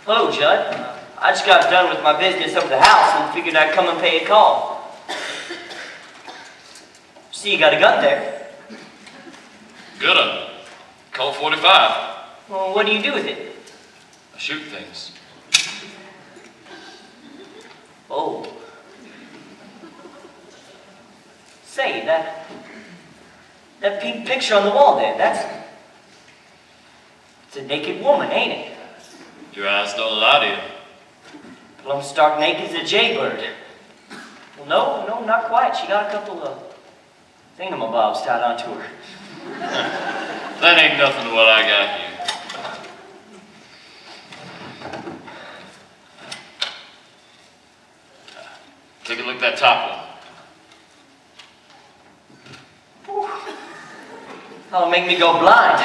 Hello, Judd. I just got done with my business up at the house and figured I'd come and pay a call. See, you got a gun there. Good one. Colt 45. Well, what do you do with it? I shoot things. Oh. Say, that pink picture on the wall there, it's a naked woman, ain't it? Your eyes don't lie to you. Plumb stark naked as a jaybird. Well, no, not quite. She got a couple of thingamabobs tied onto her. That ain't nothing to what I got here. Take a look at that top one. That'll make me go blind.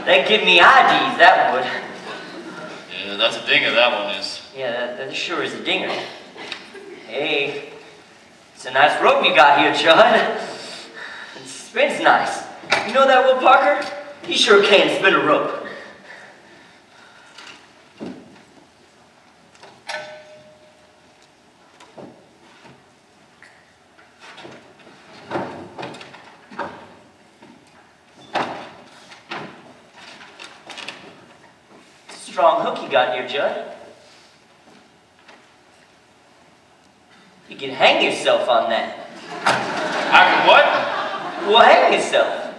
That'd give me IDs, that would. Yeah, that's a dinger, that one is. Yeah, that sure is a dinger. Hey, it's a nice rope you got here, Judd. It spins nice. You know that, Will Parker? He sure can spin a rope. Strong hook you got here, Judd. You can hang yourself on that. I can what? Well, hang yourself.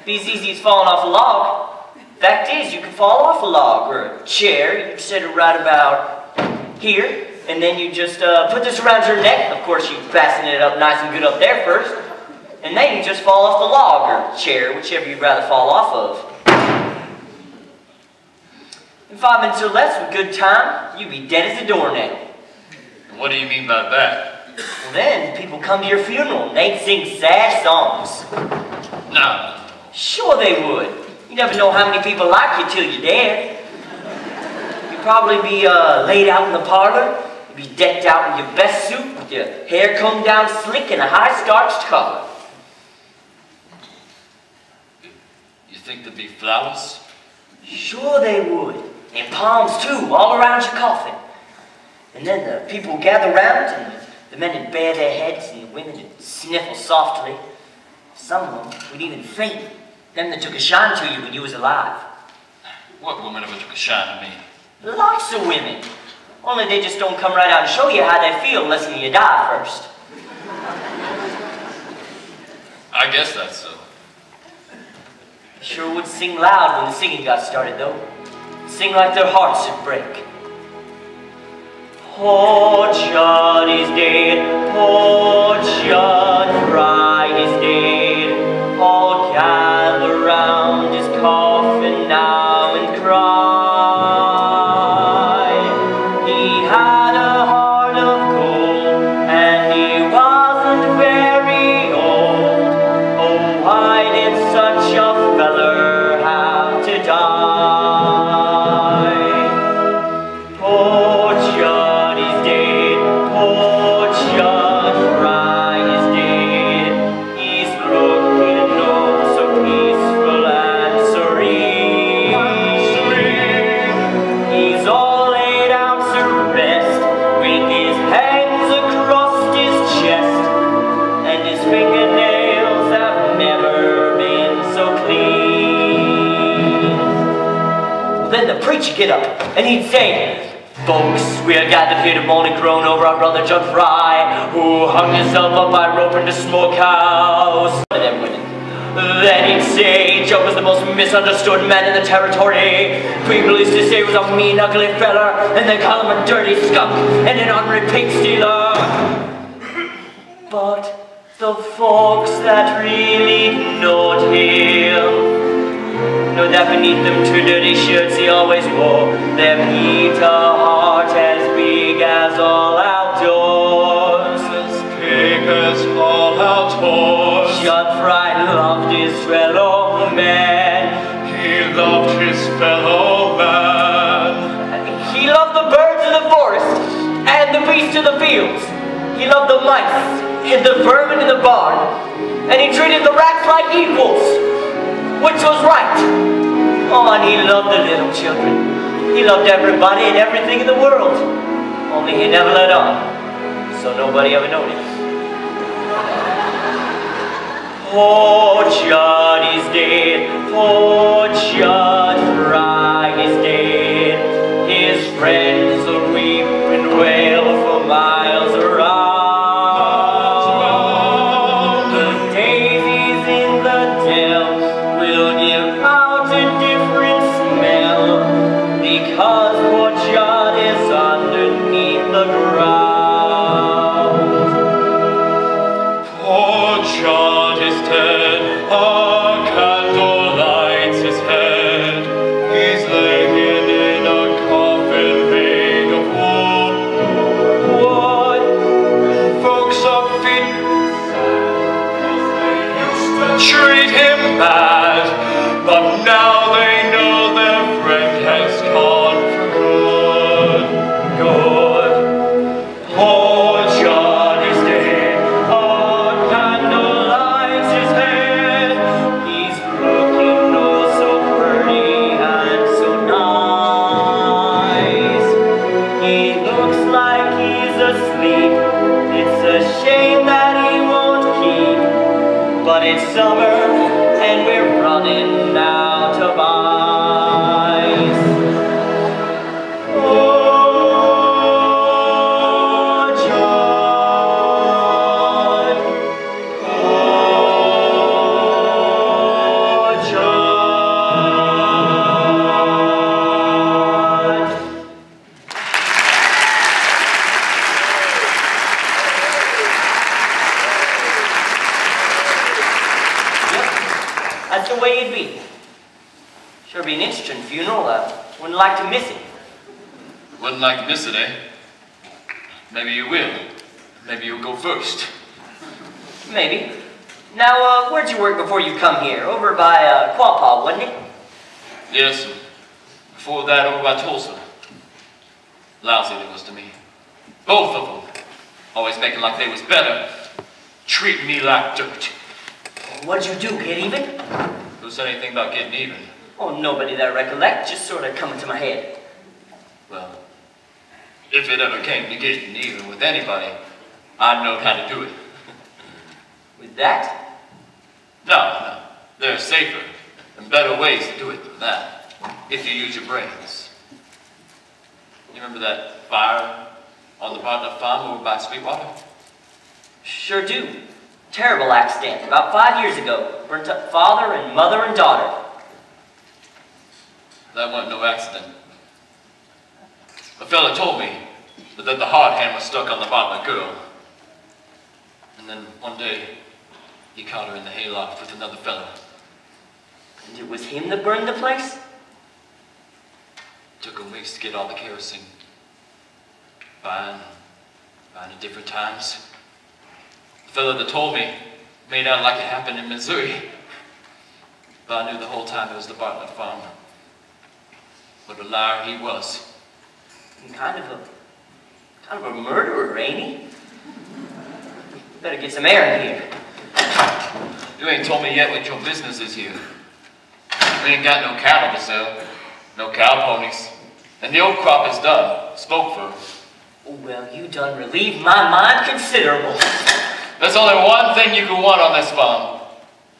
Be as easy as falling off a log. Fact is, you can fall off a log or a chair. You set it right about here, and then you just put this around your neck. Of course, you fasten it up nice and good up there first, and then you just fall off the log or chair, whichever you'd rather fall off of. In 5 minutes or less with good time, you'd be dead as a doornail. What do you mean by that? Well, then people come to your funeral and they'd sing sad songs. No. Sure they would. You never know how many people like you till you're dead. You'd probably be laid out in the parlor. You'd be decked out in your best suit with your hair combed down slick and a high starched collar. You think there'd be flowers? Sure they would. And palms too, all around your coffin. And then the people would gather round and the men would bare their heads and the women would sniffle softly. Some of them would even faint. Them that took a shine to you when you was alive. What woman ever took a shine to me? Lots of women. Only they just don't come right out and show you how they feel unless you die first. I guess that's so. Sure would sing loud when the singing got started, though. Sing like their hearts would break. Poor Judd is dead, poor Judd Fry is dead. All gather round his coffin now and cry. He had a heart of gold, and he wasn't very old. Oh, why did such a feller have to die? Poor Judd is dead, poor Judd Fry is dead. He's looking oh so peaceful and serene. He's all laid out to rest, with his hands across his chest, and his fingernails have never been so clean. Well, then the preacher get up, and he'd say, "Folks, we are gathered here to mourn and groan over our brother Judd Fry, who hung himself up by rope in the smokehouse." Then he'd say Judd was the most misunderstood man in the territory. People used to say he was a mean, ugly feller, and they call him a dirty skunk and an ornery pig stealer. But the folks that really knowed him know that beneath them two dirty shirts he always wore, there beat a heart as big as all outdoors. As big as all outdoors. Judd Fry loved his fellow man. He loved his fellow man. He loved the birds of the forest and the beasts of the fields. He loved the mice and the vermin in the barn. And he treated the rats like equals, which was right. Oh, and he loved the little children. He loved everybody and everything in the world. Only he never let on, so nobody ever noticed. Poor Judd is dead. Poor Judd Fry is dead. His friends will weep and wail for miles around. The daisies in the dell will give out a different smell, because poor Judd is underneath the ground. Poor Judd is dead, a candle lights his head. He's laying in a coffin made of wood. Folks are feeling sad, 'cause they used to treat him bad, but now they know their friend has gone for good. Good. Poor Judd is dead, a candle lights his head. He's looking oh so pretty and so nice. He looks like he's asleep. It's a shame that he won't keep, but it's summer and we're running out of ice. Oh, Judd. Oh, Judd. That's the way it'd be. Sure be an interesting funeral. I wouldn't like to miss it. Wouldn't like to miss it, eh? Maybe you will. Maybe you'll go first. Maybe. Now, where'd you work before you come here? Over by Quapaw, wasn't it? Yes, and before that over by Tulsa. Lousy they was to me. Both of them. Always making like they was better. Treating me like dirt. What'd you do, get even? Who said anything about getting even? Oh, nobody that I recollect, just sort of coming to my head. Well, if it ever came to getting even with anybody, I'd know how to do it. With that? No. There are safer and better ways to do it than that, if you use your brains. You remember that fire on the Bartlett farm over by Sweetwater? Sure do. Terrible accident, about 5 years ago. Burnt up father and mother and daughter. That wasn't no accident. A fella told me that the hard hand was stuck on the Bartlett girl. And then one day, he caught her in the hayloft with another fella. And it was him that burned the place? Took him weeks to get all the kerosene. Buying at different times. The fella that told me made out like it happened in Missouri. But I knew the whole time it was the Bartlett farm. What a liar he was. Kind of a murderer, ain't he? Better get some air in here. You ain't told me yet what your business is here. We ain't got no cattle to sell, no cow ponies, and the old crop is done, spoke for. Oh, well, you done relieved my mind considerable. There's only one thing you can want on this farm,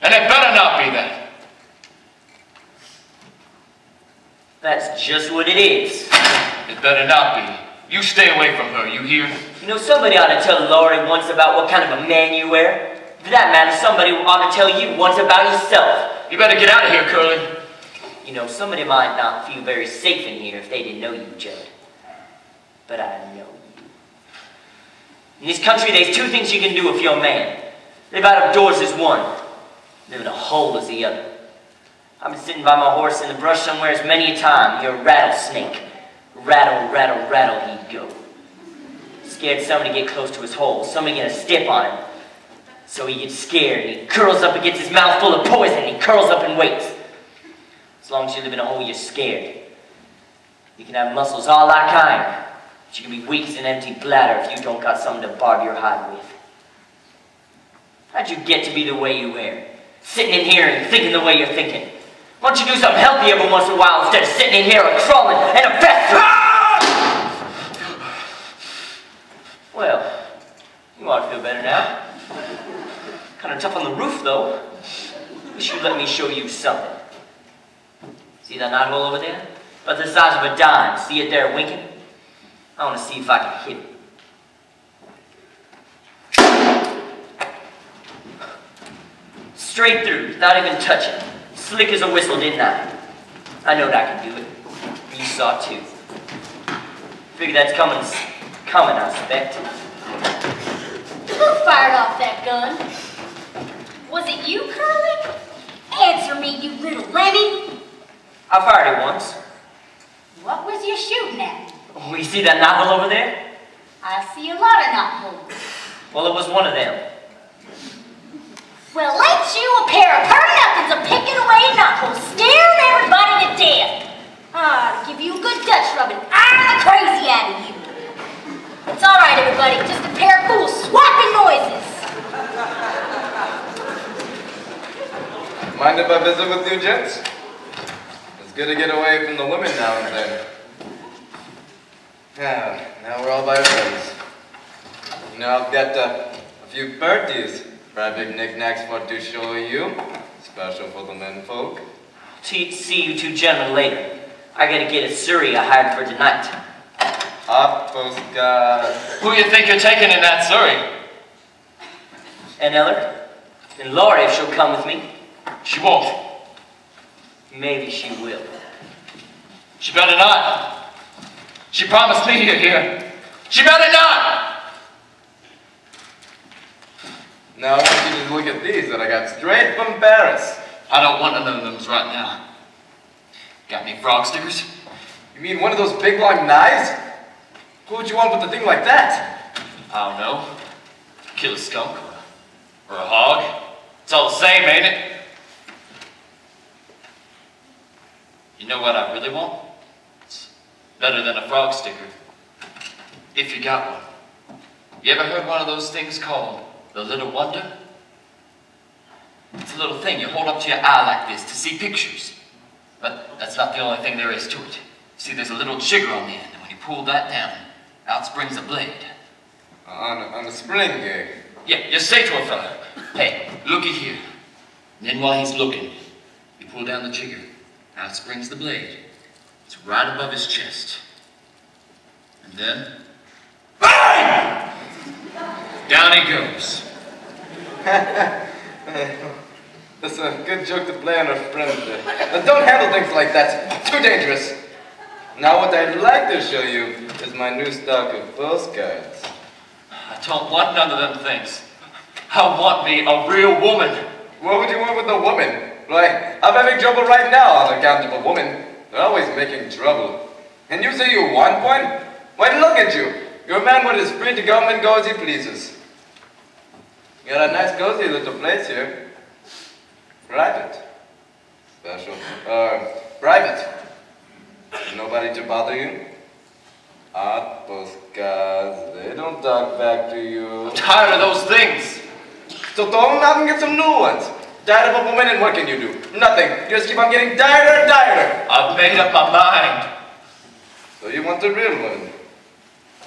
and it better not be that. That's just what it is. It better not be. You stay away from her, you hear? You know, somebody ought to tell Laurie once about what kind of a man you wear. For that matter, somebody ought to tell you once about yourself. You better get out of here, Curly. You know, somebody might not feel very safe in here if they didn't know you, Judd. But I know you. In this country, there's two things you can do if you're a man. Live out of doors is one. Live in a hole is the other. I've been sitting by my horse in the brush somewhere as many a time. You're a rattlesnake. Rattle, rattle, rattle, he'd go. Scared somebody get close to his hole. Somebody get a step on him. So he gets scared and he curls up against his mouth full of poison. And he curls up and waits. As long as you live in a hole, you're scared. You can have muscles all like iron, but you can be weak as an empty bladder if you don't got something to barb your hide with. How'd you get to be the way you are? Sitting in here and thinking the way you're thinking. Why don't you do something healthy every once in a while instead of sitting in here and crawling and a let me show you something. See that knothole over there? About the size of a dime. See it there winking? I want to see if I can hit it. Straight through, without even touching. Slick as a whistle, didn't I? I knowed I could do it. You saw too. Figure that's coming, I expect. Who fired off that gun? Was it you, Curly? Answer me, you little Lemmy. I fired it once. What was you shooting at? Oh, you see that knothole over there? I see a lot of knotholes. Well, it was one of them. Well, ain't you a pair of purr-nothings a picking away knotholes, scaring everybody to death? Ah, to give you a good Dutch rubbing, iron the crazy out of you. It's all right, everybody, just a pair of fools swapping noises. Mind if I visit with you, gents? It's good to get away from the women now and then. Yeah, now we're all by friends. You know, I've got a few parties, private knickknacks for to show you, special for the menfolk. See you two gentlemen later. I gotta get a surrey I hired for tonight. Hot postcard. Who you think you're taking in that Surrey? And Ellert? And Laura, if she'll come with me. She won't. Maybe she will. She better not. She promised me you're here. She better not! Now I want you to look at these that I got straight from Paris. I don't want none of them right now. Got any frog stickers? You mean one of those big long knives? Who would you want with a thing like that? I don't know. Kill a skunk or a hog. It's all the same, ain't it? You know what I really want? It's better than a frog sticker. If you got one. You ever heard one of those things called the Little Wonder? It's a little thing you hold up to your eye like this to see pictures. But that's not the only thing there is to it. See, there's a little trigger on the end, and when you pull that down, out springs a blade. On a spring, eh? Yeah, you say to a fella, hey, looky here. And then while he's looking, you pull down the trigger. Out springs the blade. It's right above his chest. And then, bang! Down he goes. That's a good joke to play on a friend. Don't handle things like that. Too dangerous. Now what I'd like to show you is my new stock of postcards. I don't want none of them things. I want me a real woman. What would you want with a woman? Why, I'm having trouble right now on account of a woman. They're always making trouble. And you say you want one? Why, look at you. You're a man what is free to come and go as he pleases. You got a nice cozy little place here. Private. Special. Private. Nobody to bother you. Art postcards, they don't talk back to you. I'm tired of those things. So throw them out and get some new ones. Tired of a woman and what can you do? Nothing. You just keep on getting tireder and tireder. I've made up my mind. So you want a real one?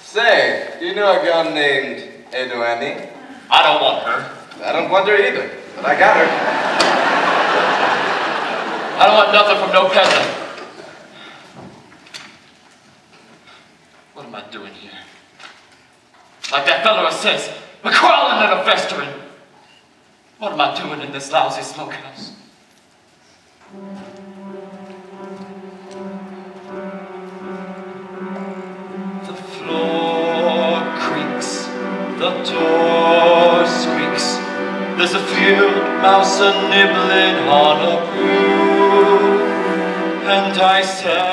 Say, do you know a girl named Edouani? I don't want her. I don't want her either, but I got her. I don't want nothing from no peasant. What am I doing here? Like that fellow says, we're crawling and a festering. What am I doing in this lousy smokehouse? The floor creaks, the door squeaks. There's a field mouse a-nibbling on a brew, and I said